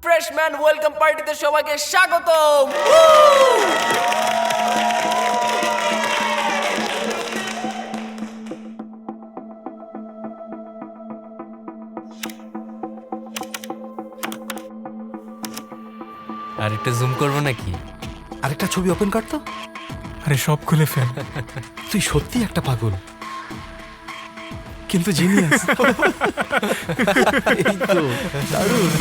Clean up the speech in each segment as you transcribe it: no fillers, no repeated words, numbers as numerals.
Freshman welcome পার্টিতে সবাইকে স্বাগতম। আর একটু জুম করবো নাকি? আরেকটা ছবি ওপেন কর তো। আরে সব খুলে ফেল। তুই সত্যি একটা পাগল, কিন্তু জিনিয়াস। এই তো দারুণ।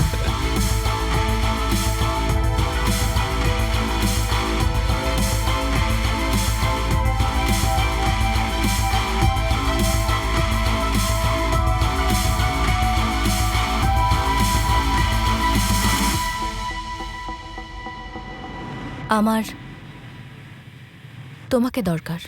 আমার তোমাকে দরকার।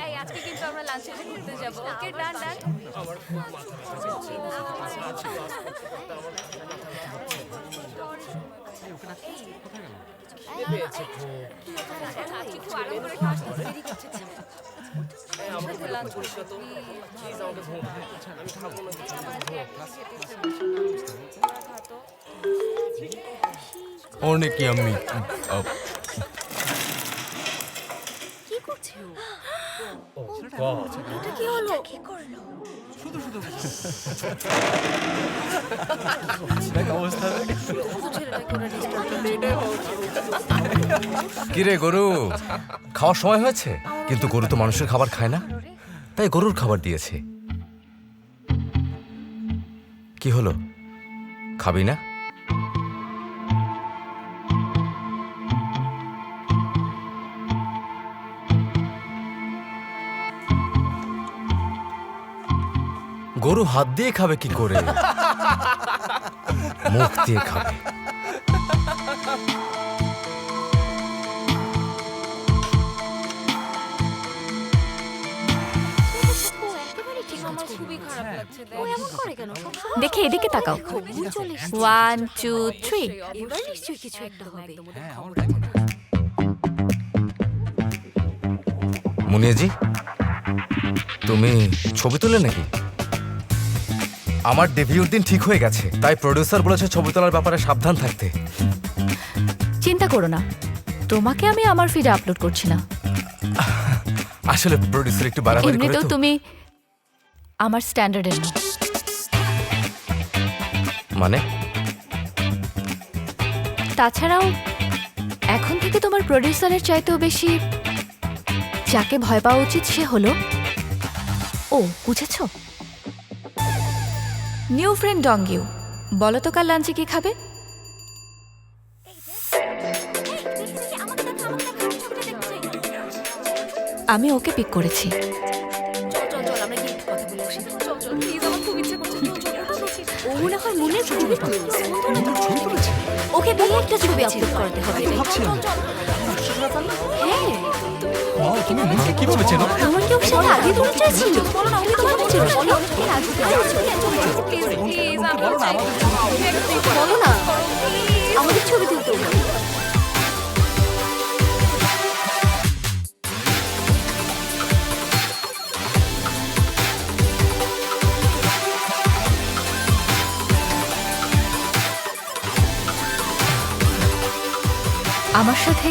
এই আজকে কিন্তু আমরা লাঞ্চ শেষে ঘুরতে যাব। ওকে ডান ডান। একটু আরাম করে খাওয়া দেরি করছে। লাঞ্চ করতে তো প্লিজ আমাকে ঘুম আমি খাবো না কিছু। অনেক ইয়াম্মি। কি করছে ও? এটা কি হলো? কি করলো? কিরে গরু, খাওয়ার সময় হয়েছে? কিন্তু গরু তো মানুষের খাবার খায় না, তাই গরুর খাবার দিয়েছে। কি হলো, খাবি না? গরু হাত দিয়ে খাবে কি করে? মুখ দিয়ে খাবে। আমার খুবই খারাপ লাগছে। ও এমন করে কেন? দেখে এদিকে তাকাও। 1 2 3। এবার নিশ্চয়ই কিছু একটা হবে। মুনিয়াজি, তুমি ছবি তুলে নাকি? আমার ডেবিউর দিন ঠিক হয়ে গেছে, তাই প্রডিউসার বলেছে ছবি তোলার ব্যাপারে সাবধান থাকতে। চিন্তা করো না, তোমাকে আমি আমার ফিডে আপলোড করছি না। আসলে প্রডিউসার একটু বাড়াবাড়ি করে এমনিতেও তো। তুমি আমার স্ট্যান্ডার্ডের না। মানে? তাছাড়াও এখন থেকে তোমার প্রডিউসারের চাইতেও বেশি যাকে ভয় পাওয়া উচিত সে হলো ও। বুঝেছো? নিউ ফ্রেন্ড ডঙ্গিউ। বলো তো কাল লাঞ্চে কি খাবে? আমি ওকে পিক করেছি। চল আমরা গিয়ে একটু কথা বলে আসি। চল প্লিজ, আমার খুব ইচ্ছে করছে। চল। ও মনে হয় মনের ছবি তুলেছে। ওকে দিয়ে একটা ছবি আপলোড করতে হবে। হ্যাঁ, তুমি মুখে কিভাবে চেনো? আমার কি ওর সাথে আগে পরিচয় ছিল? বলো না, তুমি তোমার ছিল, বলো। প্লিজ আমরা চাই। বলো না, আমাদের ছবি তুলতে হবে। আমার সাথে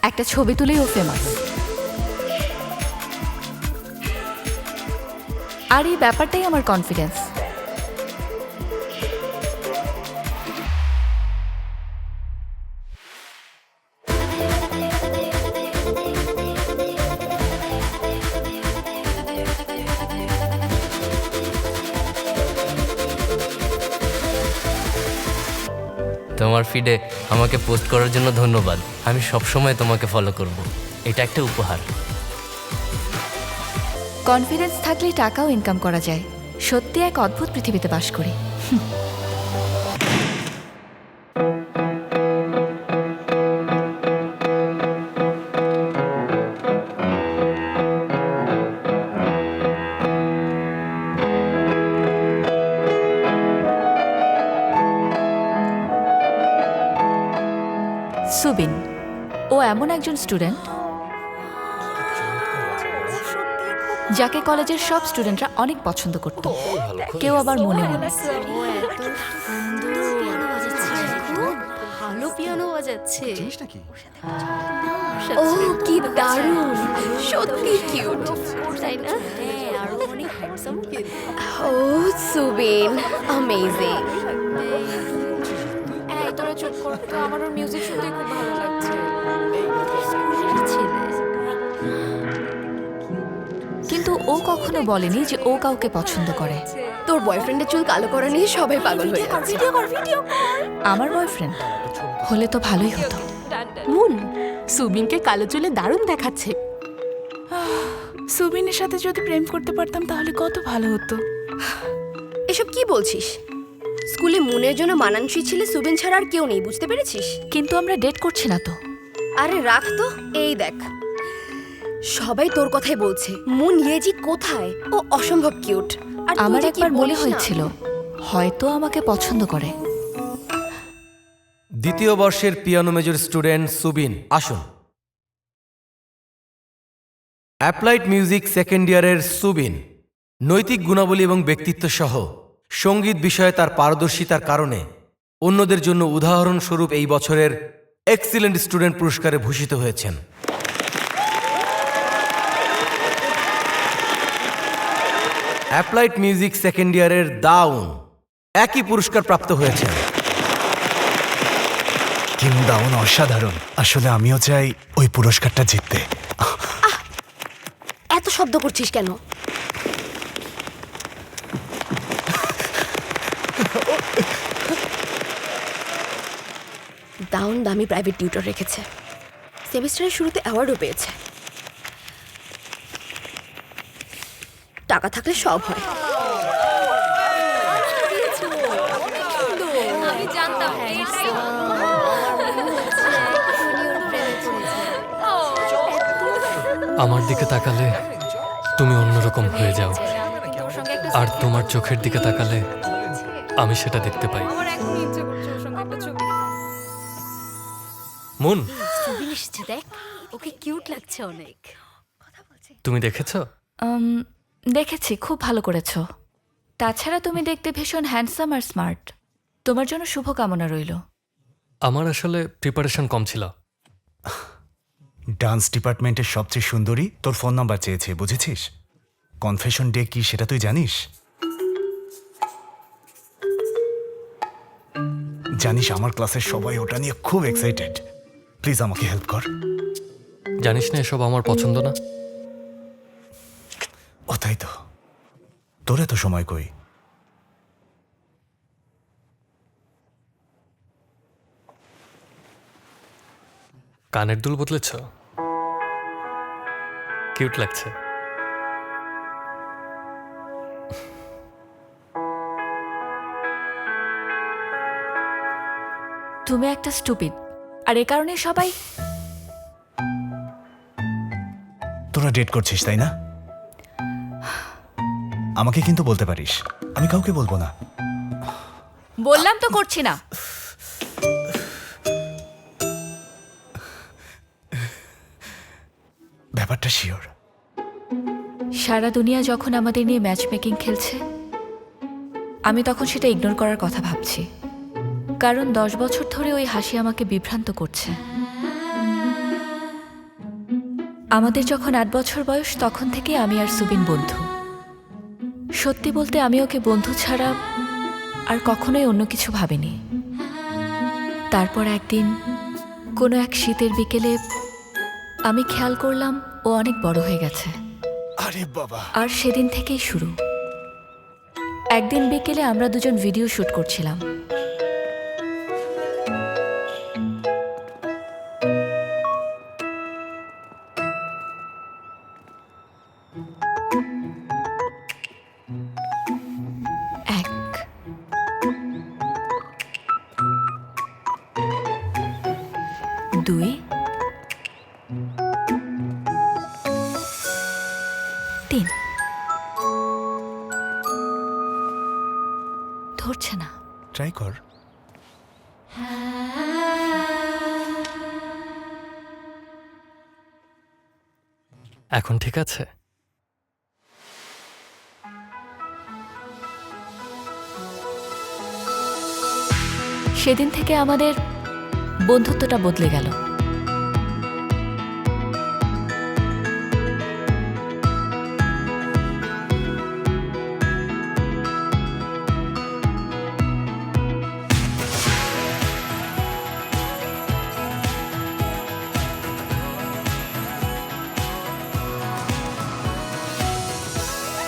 একটা ছবি তুলেই ও ফেমাস। আর এই ব্যাপারটাই আমার কনফিডেন্স। তোমার ফিডে আমাকে পোস্ট করার জন্য ধন্যবাদ। আমি সবসময় তোমাকে ফলো করব। এটা একটা উপহার। কনফিডেন্স থাকলে টাকাও ইনকাম করা যায়। সত্যি এক অদ্ভুত পৃথিবীতে বাস করি। সুবিন, ও এমন একজন স্টুডেন্ট যাকে কলেজের সব স্টুডেন্টরা অনেক পছন্দ করত, কেউ আবার মনে মনে। ভালো পিয়ানো বাজাচ্ছে। ও কি দারুণ, সত্যি কিউট, তাই না? আর অনেক হ্যান্ডসাম। ও সুবিন, অ্যামেজিং। এই তোরা চুপ কর তো, আমার ওর মিউজিক শুনতে খুব ভালো লাগছে। কিন্তু ও কখনো বলেনি যে ও কাউকে পছন্দ করে। তোর বয়ফ্রেন্ডের চুল কালো করা নিয়ে সবাই পাগল হয়ে যাচ্ছে। আমার বয়ফ্রেন্ড হলে তো ভালোই হতো। মুন, সুবিনকে কালো চুলে দারুণ দেখাচ্ছে। সুবিনের সাথে যদি প্রেম করতে পারতাম তাহলে কত ভালো হতো। এসব কি বলছিস? স্কুলে মুনের জন্য মানানসই ছেলে সুবিন ছাড়া আর কেউ নেই, বুঝতে পেরেছিস? কিন্তু আমরা ডেট করছি না তো। আরে রাখ তো, এই দেখ সবাই তোর কথাই বলছে। মুন ইয়েজি কোথায়? ও অসম্ভব কিউট। আর তুই আমার যে কি একবার মনে বলিস না। হয়েছিল হয়তো আমাকে পছন্দ করে। দ্বিতীয় বর্ষের পিয়ানো মেজর স্টুডেন্ট সুবিন, আসুন। অ্যাপ্লাইড মিউজিক সেকেন্ড ইয়ারের সুবিন নৈতিক গুণাবলী এবং ব্যক্তিত্ব সহ সঙ্গীত বিষয়ে তার পারদর্শিতার কারণে অন্যদের জন্য উদাহরণস্বরূপ এই বছরের এক্সিলেন্ট স্টুডেন্ট পুরস্কারে ভূষিত হয়েছেন। অ্যাপ্লাইড মিউজিক সেকেন্ড ইয়ারের দাউন একই পুরস্কার প্রাপ্ত হয়েছেন। কিম দাউন অসাধারণ। আসলে আমিও চাই ওই পুরস্কারটা জিততে। এত শব্দ করছিস কেন? দাউন দামি প্রাইভেট টিউটর রেখেছে, সেমিস্টারের শুরুতে অ্যাওয়ার্ডও পেয়েছে। টাকা থাকলে সব হয়। আমি জানতাম আমার দিকে তাকালে তুমি অন্যরকম হয়ে যাও, আর তোমার চোখের দিকে তাকালে আমি সেটা দেখতে পাই। মুন, সুবিন এসেছে, দেখ ওকে কিউট লাগছে অনেক। তুমি দেখেছো? দেখেছি, খুব ভালো করেছো। তাছাড়া তুমি দেখতে ভীষণ হ্যান্ডসাম আর স্মার্ট। তোমার জন্য শুভকামনা রইল। আমার আসলে প্রিপারেশন কম ছিল। ডান্স ডিপার্টমেন্টের সবচেয়ে সুন্দরী তোর ফোন নাম্বার চেয়েছে, বুঝেছিস? কনফেশন ডে কি সেটা তুই জানিস? জানিস আমার ক্লাসের সবাই ওটা নিয়ে খুব এক্সাইটেড। প্লিজ আমাকে হেল্প কর। জানিস না এসব আমার পছন্দ না। ও তাই তো, তোর এত সময় কই? কানের দুল বদলেছ, কিউট লাগছে। তুমি একটা স্টুপিড, আর এ কারণে সবাই তোরা ডেট করছিস তাই না? আমাকে কিন্তু বলতে পারিস, আমি কাউকে বলবো না। বললাম তো করছি না। ব্যাপারটা শিওর। সারা দুনিয়া যখন আমাদের নিয়ে ম্যাচ মেকিং খেলছে, আমি তখন সেটা ইগনোর করার কথা ভাবছি। কারণ 10 বছর ধরে ওই হাসি আমাকে বিভ্রান্ত করছে। আমাদের যখন 8 বছর বয়স, তখন থেকে আমি আর সুবিন বন্ধু। সত্যি বলতে আমি ওকে বন্ধু ছাড়া আর কখনোই অন্য কিছু ভাবিনি। তারপর একদিন কোনো এক শীতের বিকেলে আমি খেয়াল করলাম ও অনেক বড় হয়ে গেছে। আরে বাবা! আর সেদিন থেকেই শুরু। একদিন বিকেলে আমরা দুজন ভিডিও শুট করছিলাম। 2 3 ধরছে না। ট্রাই কর। এখন ঠিক আছে? সেদিন থেকে আমাদের বন্ধুত্বটা বদলে গেল।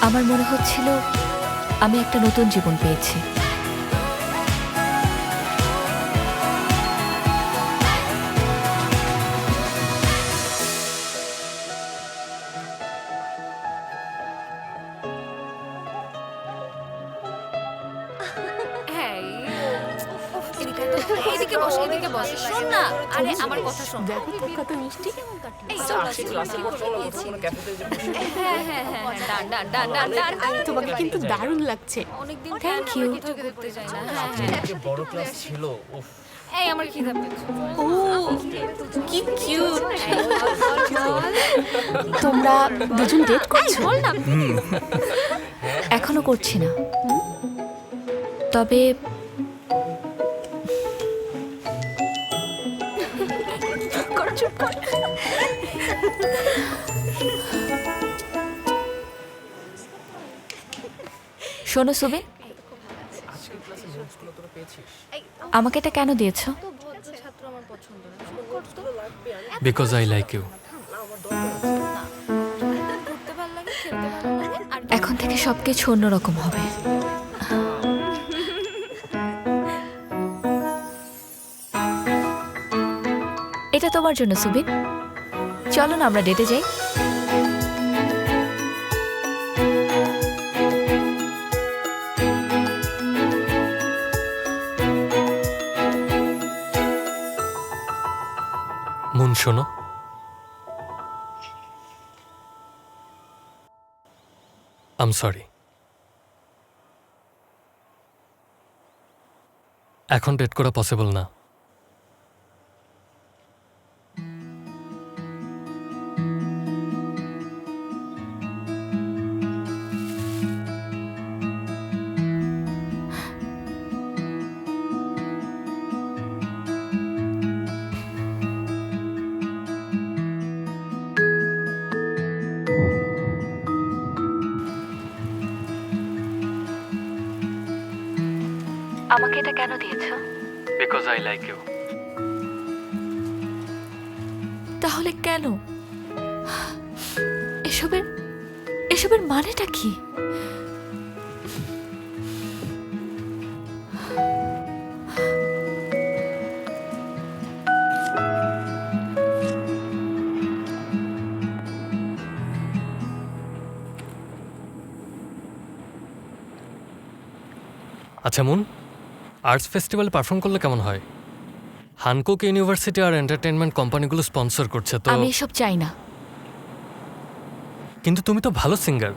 আমার মনে হচ্ছিল আমি একটা নতুন জীবন পেয়েছি। হ্যাঁ এদিকে বস, এদিকে বস। শোন না, আরে আমার কথা শোন। দেখো তো কত মিষ্টি। এই চল, হ্যাঁ হ্যাঁ হ্যাঁ, ডান ডান ডান ডান ডান। তোমাকে কিন্তু দারুণ লাগছে। অনেকদিন Thank you. ঘুরতে যাই না। হ্যাঁ হ্যাঁ, বড় ক্লাস ছিল। এই আমার খিদে পেয়েছে। ও কি কিউট। তোমরা দুজন ডেট করছো? বল না। এখনো করছি না, তবে শোনো সুবিন, আমাকে এটা কেন দিয়েছো? ছাত্র আমার পছন্দ না। Because I like you. ঘুরতে ভালো লাগে, খেলতে ভালো লাগে, আর এখন থেকে সবকিছু অন্যরকম হবে। এটা তোমার জন্য সুবিন। চলো না আমরা ডেটে যাই। মুন শোনো, আম সরি। এখন ডেট করা পসিবল না। আমাকে এটা কেন দিয়েছো? Because I like you. তাহলে কেন? এসবের এসবের মানেটা কি? আচ্ছা মুন, আর্টস ফেস্টিভ্যালে পারফর্ম করলে কেমন হয়? হানকুক ইউনিভার্সিটি আর এন্টারটেনমেন্ট কোম্পানিগুলো স্পন্সর করছে তো। আমি এসব চাই না। কিন্তু তুমি তো ভালো সিঙ্গার,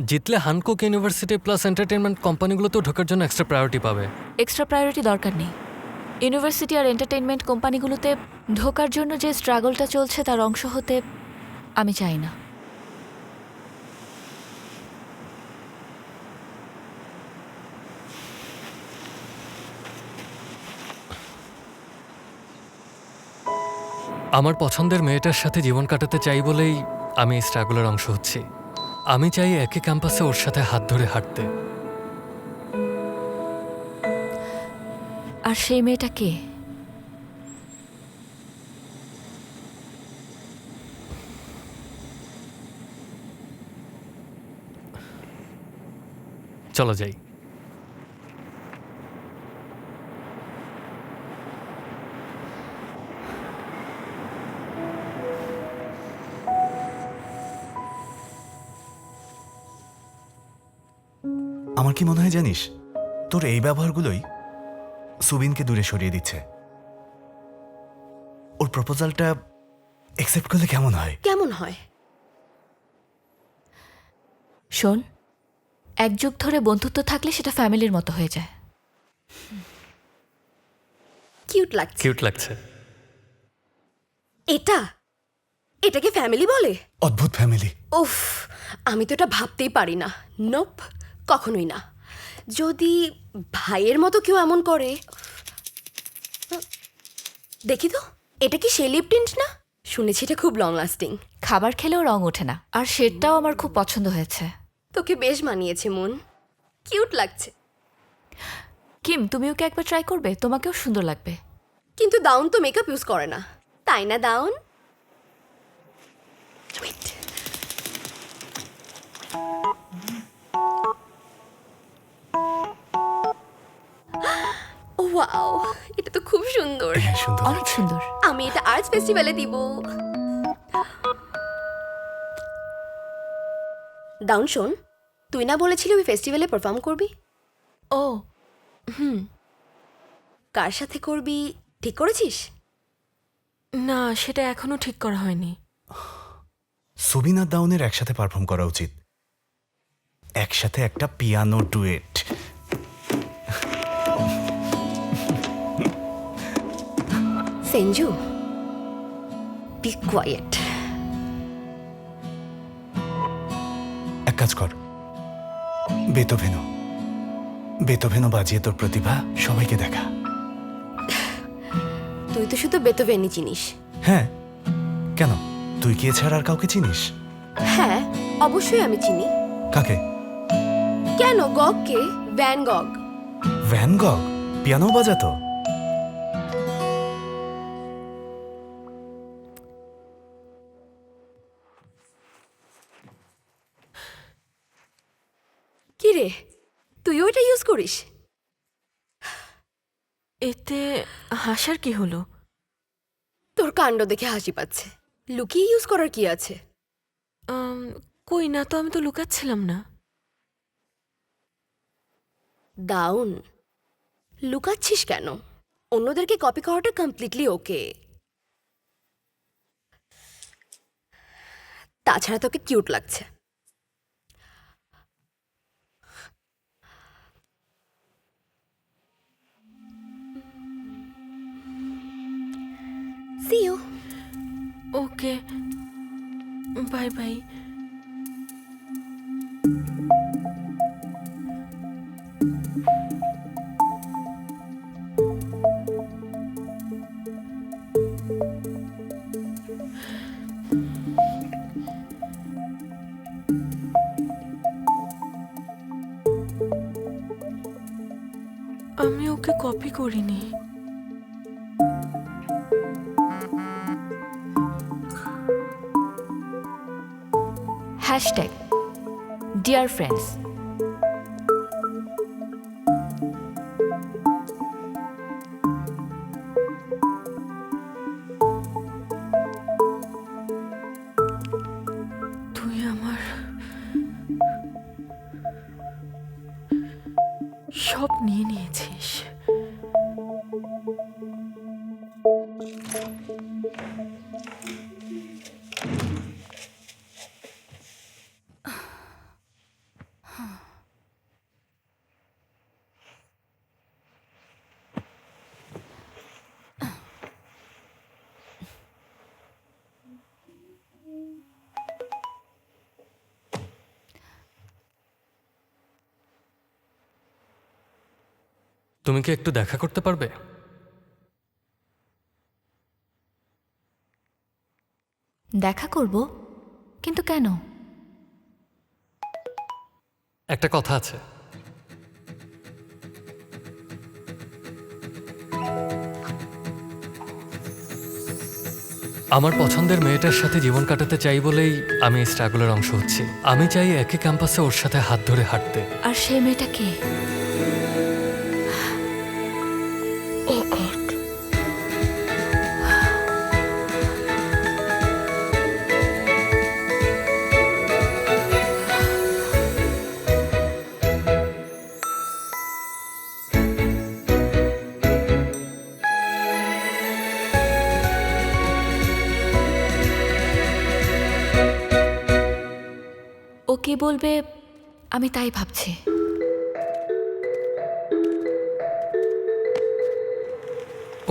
জিতলে হানকুক ইউনিভার্সিটি প্লাস এন্টারটেনমেন্ট কোম্পানিগুলোতেও ঢোকার জন্য এক্সট্রা প্রায়োরিটি পাবে। এক্সট্রা প্রায়োরিটি দরকার নেই। ইউনিভার্সিটি আর এন্টারটেইনমেন্ট কোম্পানিগুলোতে ঢোকার জন্য যে স্ট্রাগলটা চলছে তার অংশ হতে আমি চাই না। আমার পছন্দের মেয়েটার সাথে জীবন কাটাতে চাই বলেই আমি এই স্ট্রাগলের অংশ হচ্ছি। আমি চাই একই ক্যাম্পাসে ওর সাথে হাত ধরে হাঁটতে। আর সেই মেয়েটা কে? চলো যাই। আমার কি মনে হয় জানিস, তোর এই ব্যবহারগুলোই সুবিনকে দূরে সরিয়ে দিচ্ছে। ও ওর প্রপোজালটা অ্যাকসেপ্ট করলে কেমন হয়? কেমন হয়? শোন, এক যুগ ধরে বন্ধুত্ব থাকলে সেটা ফ্যামিলির মতো হয়ে যায়। কিউট লাগছে। কিউট লাগছে। এটাকে ফ্যামিলি বলে? অদ্ভুত ফ্যামিলি। উফ, আমি তো এটা ভাবতেই পারি না। নোপ, কখনোই না। যদি ভাইয়ের মতো কেউ এমন করে। দেখি তো, এটা কি সে লিপ টিন্ট না? শুনেছি এটা খুব লং লাস্টিং। খাবার খেলেও রং ওঠে না, আর শেডটাও আমার খুব পছন্দ হয়েছে। তোকে বেশ মানিয়েছে মন, কিউট লাগছে। কিম, তুমি ওকে একবার ট্রাই করবে, তোমাকেও সুন্দর লাগবে। কিন্তু দাউন তো মেকআপ ইউজ করে না, তাই না দাউন? ওয়াও, এটা তো খুব সুন্দর। হ্যাঁ, সুন্দর। অনেক সুন্দর। আমি এটা আর্টস ফেস্টিভ্যালে দিব। দাউন শোন, তুই না বলেছিলি ওই ফেস্টিভ্যালে পারফর্ম করবি? ও, কার সাথে করবি ঠিক করেছিস? না, সেটা এখনো ঠিক করা হয়নি। সুবিন আর দাউনের একসাথে পারফর্ম করা উচিত। একসাথে একটা piano duet. Senju, be quiet. এক কাজ কর, বেতোভেনো বাজিয়ে তোর প্রতিভা সবাইকে দেখা। তুই তো শুধু বেতোভেনই চিনিস। হ্যাঁ, কেন? তুই কি এছাড়া আর কাউকে চিনিস? হ্যাঁ, অবশ্যই আমি চিনি। কাকে? কেন, গগকে, ভ্যান গগ। Van গগ piano বাজাতো? কি রে, তুইও এটা ইউজ করিস? এতে হাসার কি হলো? তোর কাণ্ড দেখে হাসি পাচ্ছে। লুকিয়ে ইউজ করার কি আছে? কই না তো, আমি তো লুকাচ্ছিলাম না। দাউন, লুকাচ্ছিস কেন? অন্যদেরকে কপি করাটা কমপ্লিটলি ওকে। তাছাড়া তোকে কিউট লাগছে। See you. Okay, bye bye. আমি ওকে কপি করিনি। Hashtag dear friends. তুই আমার সব নিয়ে নিয়েছিস। তুমি কি একটু দেখা করতে পারবে? দেখা করব, কিন্তু কেন? একটা কথা আছে। আমার পছন্দের মেয়েটার সাথে জীবন কাটাতে চাই বলেই আমি এই স্ট্রাগলের অংশ হচ্ছি। আমি চাই একই ক্যাম্পাসে ওর সাথে হাত ধরে হাঁটতে। আর সেই মেয়েটা কে? কি বলবে আমি তাই ভাবছি।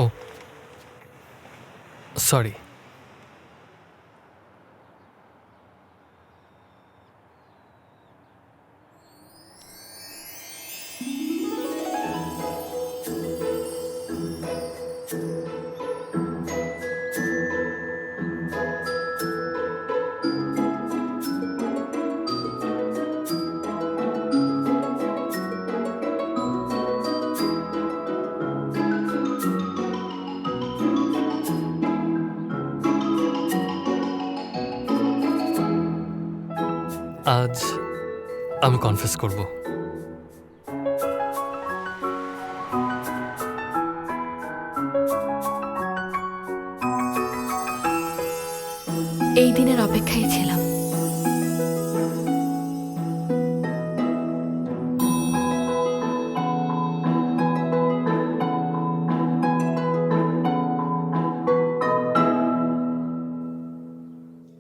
ও সরি। আজ আমি কনফেস করব। এই দিনের অপেক্ষায় ছিলাম।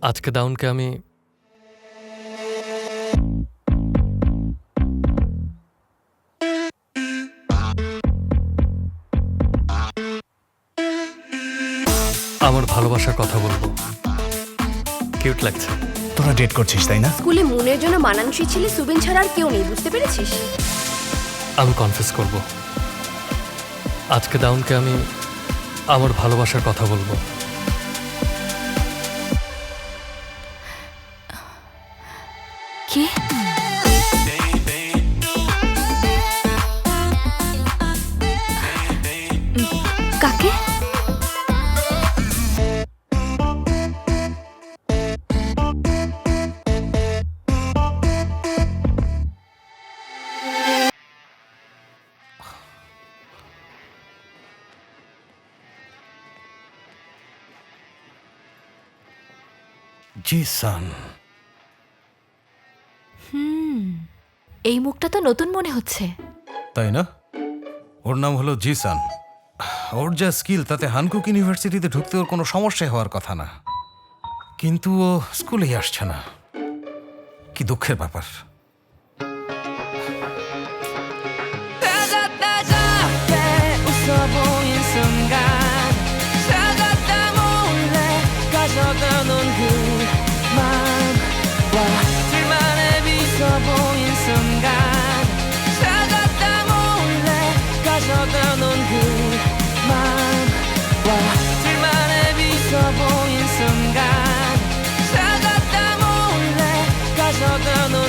আজকে দাউনকে আমি আমার ভালোবাসার কথা বলবো। কিউট লাগছে। তোরা ডেট করছিস তাই না? স্কুলে মুনের জন্য মানানসই ছেলে সুবিন ছাড়া আর কেউ নেই, বুঝতে পেরেছিস? আমি কনফেস করব। আজকে দাউনকে আমি আমার ভালোবাসার কথা বলবো। কি? কাকে? জিসান। এই মুখটা তো নতুন মনে হচ্ছে। তাই না? ওর নাম হলো জিসান। ওর যা স্কিল তাতে হানকুক ইউনিভার্সিটিতে ঢুকতে ওর কোনো সমস্যা হওয়ার কথা না, কিন্তু ও স্কুলেই আসছে না। কি দুঃখের ব্যাপার। 가져다 놓은